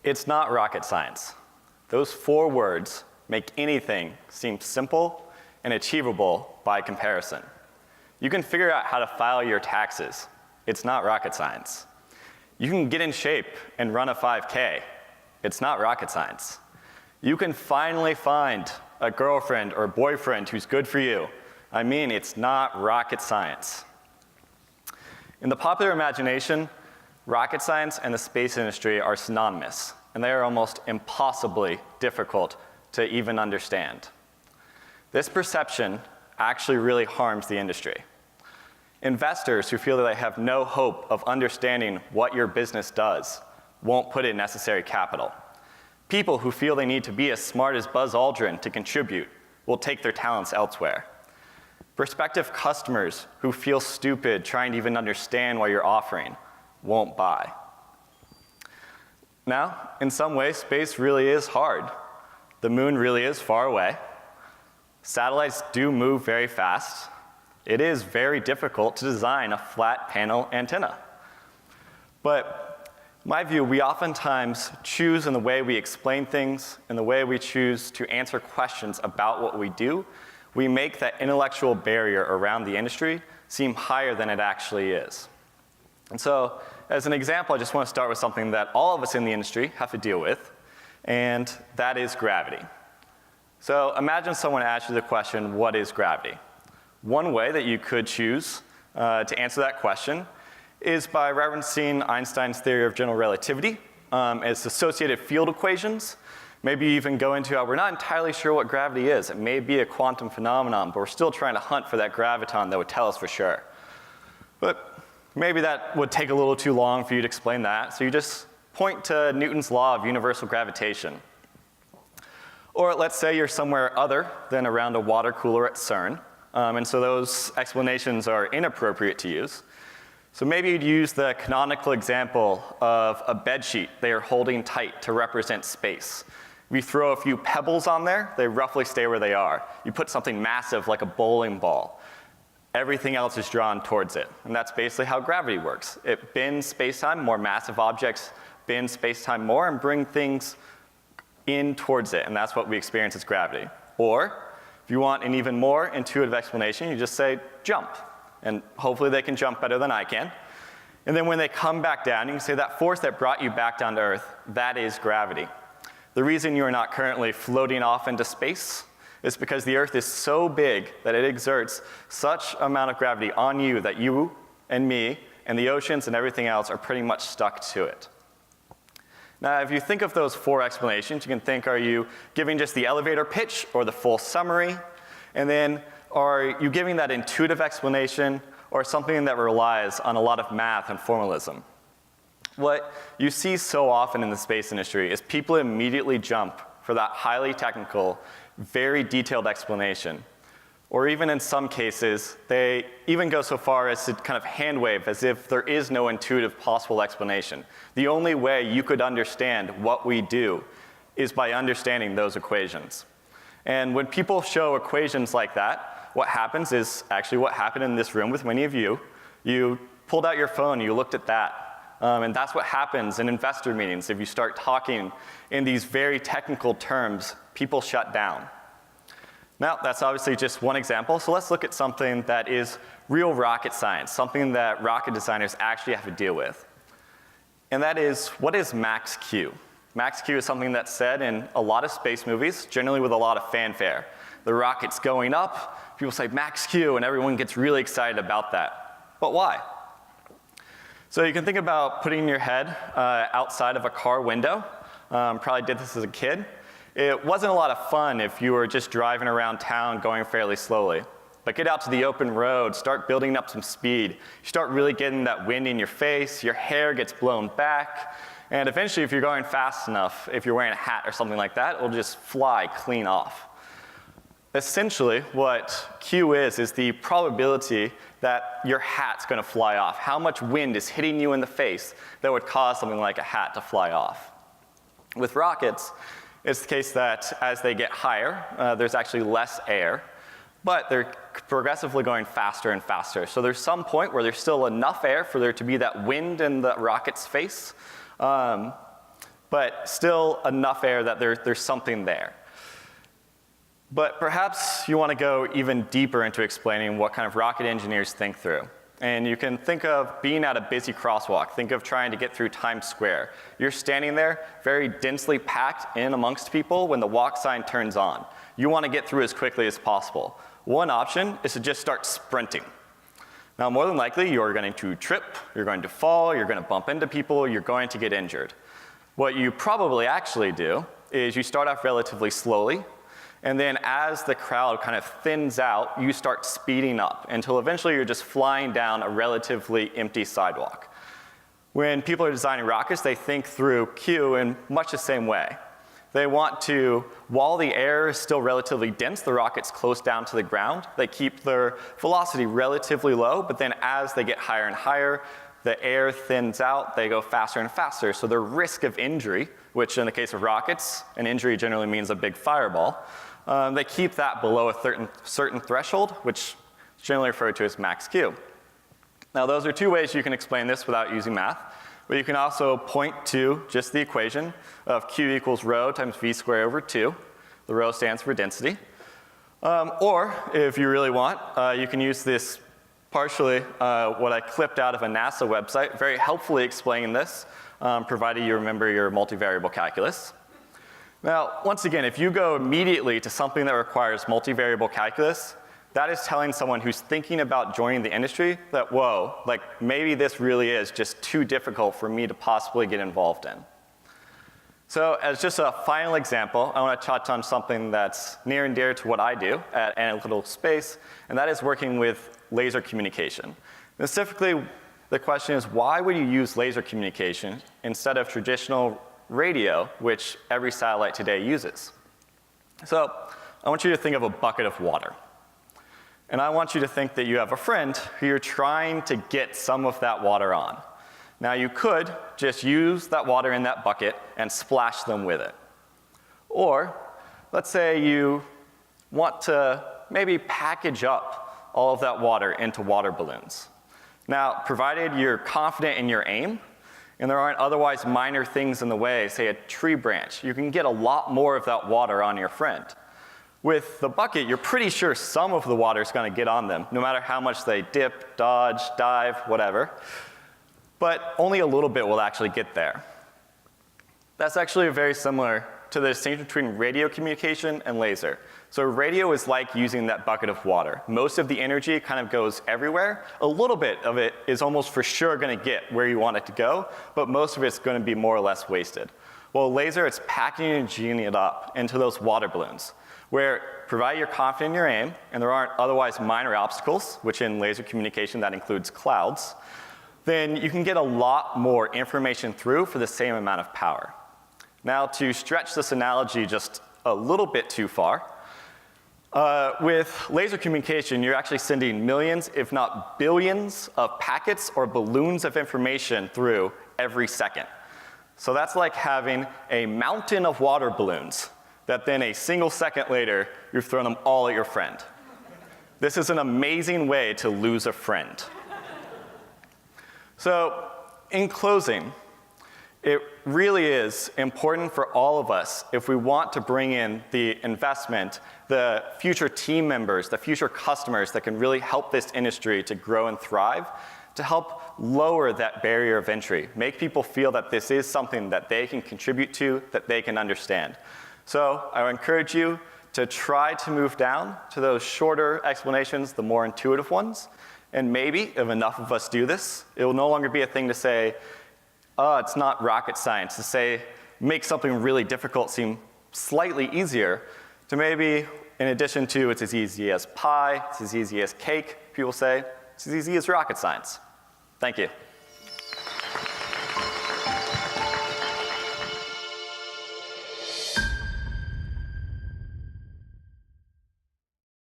It's not rocket science. Those 4 words make anything seem simple and achievable by comparison. You can figure out how to file your taxes. It's not rocket science. You can get in shape and run a 5K. It's not rocket science. You can finally find a girlfriend or boyfriend who's good for you. I mean, it's not rocket science. In the popular imagination, rocket science and the space industry are synonymous, and they are almost impossibly difficult to even understand. This perception actually really harms the industry. Investors who feel that they have no hope of understanding what your business does won't put in necessary capital. People who feel they need to be as smart as Buzz Aldrin to contribute will take their talents elsewhere. Prospective customers who feel stupid trying to even understand what you're offering won't buy. Now, in some ways, space really is hard. The moon really is far away. Satellites do move very fast. It is very difficult to design a flat panel antenna. But in my view, we oftentimes choose in the way we explain things, in the way we choose to answer questions about what we do, we make that intellectual barrier around the industry seem higher than it actually is. And so, as an example, I just want to start with something that all of us in the industry have to deal with, and that is gravity. So imagine someone asks you the question, what is gravity? One way that you could choose to answer that question is by referencing Einstein's theory of general relativity, its associated field equations. Maybe even go into how we're not entirely sure what gravity is. It may be a quantum phenomenon, but we're still trying to hunt for that graviton that would tell us for sure. But maybe that would take a little too long for you to explain that, so you just point to Newton's law of universal gravitation. Or let's say you're somewhere other than around a water cooler at CERN, and so those explanations are inappropriate to use. So maybe you'd use the canonical example of a bedsheet they are holding tight to represent space. If you throw a few pebbles on there, they roughly stay where they are. You put something massive like a bowling ball, everything else is drawn towards it. And that's basically how gravity works. It bends space-time, more massive objects bend space-time more and bring things in towards it, and that's what we experience as gravity. Or, if you want an even more intuitive explanation, you just say, jump. And hopefully they can jump better than I can. And then when they come back down, you can say that force that brought you back down to Earth, that is gravity. The reason you are not currently floating off into space is because the Earth is so big that it exerts such amount of gravity on you that you and me and the oceans and everything else are pretty much stuck to it. Now, if you think of those 4 explanations, you can think, are you giving just the elevator pitch or the full summary? And then, are you giving that intuitive explanation or something that relies on a lot of math and formalism? What you see so often in the space industry is people immediately jump for that highly technical, very detailed explanation. Or even in some cases, they even go so far as to kind of hand wave as if there is no intuitive possible explanation. The only way you could understand what we do is by understanding those equations. And when people show equations like that, what happens is actually what happened in this room with many of you. You pulled out your phone, you looked at that. And that's what happens in investor meetings. If you start talking in these very technical terms, people shut down. Now, that's obviously just one example, so let's look at something that is real rocket science, something that rocket designers actually have to deal with. And that is, what is max Q? Max Q is something that's said in a lot of space movies, generally with a lot of fanfare. The rocket's going up, people say max Q, and everyone gets really excited about that. But why? So you can think about putting your head outside of a car window. Probably did this as a kid. It wasn't a lot of fun if you were just driving around town going fairly slowly. But get out to the open road, start building up some speed. You start really getting that wind in your face, your hair gets blown back, and eventually if you're going fast enough, if you're wearing a hat or something like that, it'll just fly clean off. Essentially, what Q is the probability that your hat's gonna fly off. How much wind is hitting you in the face that would cause something like a hat to fly off. With rockets, it's the case that as they get higher, there's actually less air. but they're progressively going faster and faster. So there's some point where there's still enough air for there to be that wind in the rocket's face, but still enough air that there's something there. But perhaps you want to go even deeper into explaining what kind of rocket engineers think through. And you can think of being at a busy crosswalk. Think of trying to get through Times Square. You're standing there, very densely packed in amongst people when the walk sign turns on. You want to get through as quickly as possible. One option is to just start sprinting. Now, more than likely, you're going to trip, you're going to fall, you're going to bump into people, you're going to get injured. What you probably actually do is you start off relatively slowly, and then as the crowd kind of thins out, you start speeding up until eventually you're just flying down a relatively empty sidewalk. When people are designing rockets, they think through Q in much the same way. They want to, while the air is still relatively dense, the rocket's close down to the ground, they keep their velocity relatively low, but then as they get higher and higher, the air thins out, they go faster and faster, so their risk of injury, which in the case of rockets, an injury generally means a big fireball, they keep that below a certain threshold, which is generally referred to as max Q. Now, those are two ways you can explain this without using math, but you can also point to just the equation of Q equals rho times v squared over 2. The rho stands for density. Or, if you really want, you can use this partially what I clipped out of a NASA website, very helpfully explaining this, provided you remember your multivariable calculus. Now, once again, if you go immediately to something that requires multivariable calculus, that is telling someone who's thinking about joining the industry that, whoa, like maybe this really is just too difficult for me to possibly get involved in. So as just a final example, I want to touch on something that's near and dear to what I do at Analytical Space, and that is working with laser communication. And specifically, the question is, why would you use laser communication instead of traditional radio, which every satellite today uses? So I want you to think of a bucket of water. And I want you to think that you have a friend who you're trying to get some of that water on. Now, you could just use that water in that bucket and splash them with it. Or, let's say you want to maybe package up all of that water into water balloons. Now, provided you're confident in your aim, and there aren't otherwise minor things in the way, say a tree branch, you can get a lot more of that water on your friend. With the bucket, you're pretty sure some of the water is going to get on them, no matter how much they dip, dodge, dive, whatever. But only a little bit will actually get there. That's actually very similar to the distinction between radio communication and laser. So radio is like using that bucket of water. Most of the energy kind of goes everywhere. A little bit of it is almost for sure going to get where you want it to go, but most of it's going to be more or less wasted. Well, laser, it's packaging it up into those water balloons, where provided you're confident in your aim, and there aren't otherwise minor obstacles, which in laser communication that includes clouds, then you can get a lot more information through for the same amount of power. Now, to stretch this analogy just a little bit too far, with laser communication, you're actually sending millions, if not billions, of packets or balloons of information through every second. So that's like having a mountain of water balloons that then a single second later, you've thrown them all at your friend. This is an amazing way to lose a friend. So, in closing, it really is important for all of us, if we want to bring in the investment, the future team members, the future customers that can really help this industry to grow and thrive, to help lower that barrier of entry, make people feel that this is something that they can contribute to, that they can understand. So I would encourage you to try to move down to those shorter explanations, the more intuitive ones. And maybe, if enough of us do this, it will no longer be a thing to say, oh, it's not rocket science, to say, make something really difficult seem slightly easier, to maybe, in addition to it's as easy as pie, it's as easy as cake, people say, it's as easy as rocket science. Thank you.